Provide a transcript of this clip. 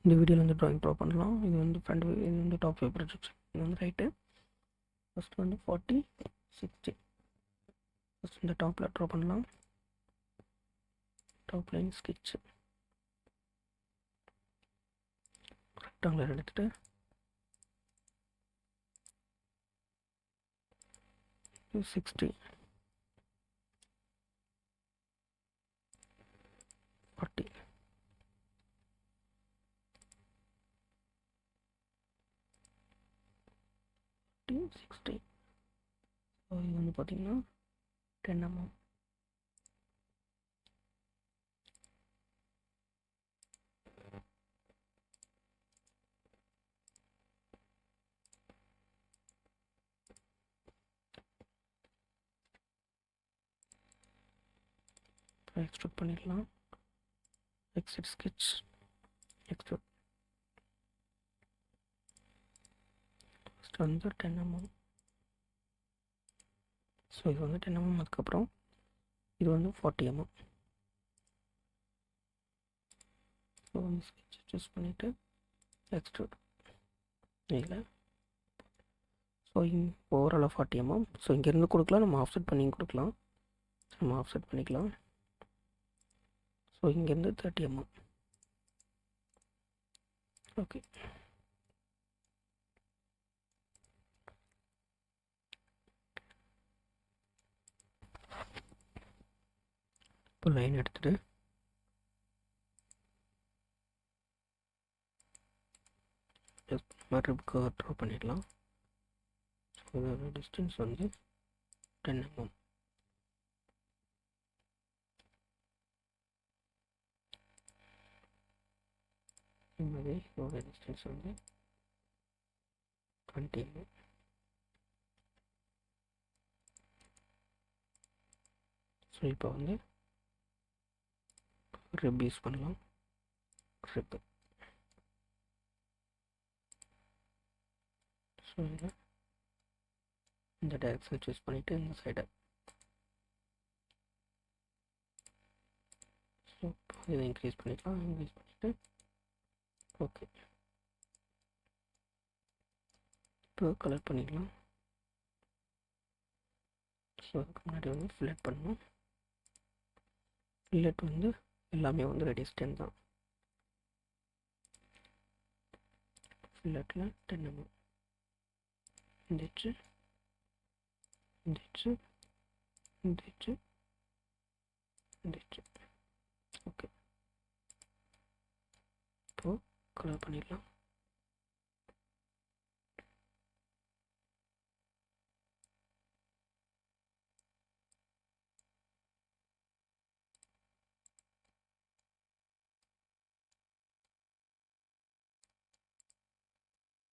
இந்த வீடியோவில் வந்து ட்ராயிங் ட்ரா பண்ணலாம். இது வந்து ஃப்ரண்ட் வியூ, இது வந்து டாப் வியூ ப்ரொஜெக்ஷன். இது வந்து ரைட்டு. ஃபஸ்ட்டு வந்து 40 60. ஃபஸ்ட் இந்த டாப்பில் ட்ரா பண்ணலாம். டாப் லைன் ஸ்கெட்ச் ரெக்டாங்குலர் எடுத்துகிட்டு இது 60 40 60. ஸோ இது வந்து பார்த்திங்கன்னா 10 mm. எக்ஸ்ட்ரூட் பண்ணிடலாம். எக்ஸிட் ஸ்கெட்ச் எக்ஸ்ட்ரூட் ஃபஸ்ட்டு வந்து 10 mm. ஸோ இது வந்து 10 mm. அதுக்கப்புறம் இது வந்து 40 mm. ஸோ வந்து ஸ்கெட்ச் சூஸ் பண்ணிவிட்டு எக்ஸ்ட்ரூட் இல்லை. ஸோ ஓவராலாக 40 mm. ஸோ இங்கேருந்து கொடுக்கலாம், நம்ம ஆஃப்செட் பண்ணி கொடுக்கலாம். நம்ம ஆஃப்செட் பண்ணிக்கலாம். ஸோ இங்கேருந்து 30 mm. ஓகே, இப்போ லைன் எடுத்துகிட்டு ரிப்க்கு ட்ரா பண்ணிடலாம். ஸோ இதோட டிஸ்டன்ஸ் வந்து 10 mm. இதுமாதிரி இதோட டிஸ்டன்ஸ் வந்து 20 mm. ஸோ இப்போ வந்து ரிப் யூஸ் பண்ணலாம். ரிப் ஸோ இந்த டைரக்ஷன் சூஸ் பண்ணிவிட்டு இந்த சைடை ஸோ இதை இன்க்ரீஸ் பண்ணிக்கலாம். இன்க்ரீஸ் பண்ணிவிட்டு ஓகே, இப்போ கலர் பண்ணிக்கலாம். ஸோ அதுக்கு முன்னாடி வந்து ஃபில்லட் பண்ணணும். ஃபில்லட் வந்து எல்லாமே வந்து ரெடியூஸ் 10 தான். ஃபில்லட்டில் 10 mm. இந்திச்சு இந்திச்சு இந்திச்சு இந்திச்சு. ஓகே, இப்போது கலர் பண்ணிடலாம்.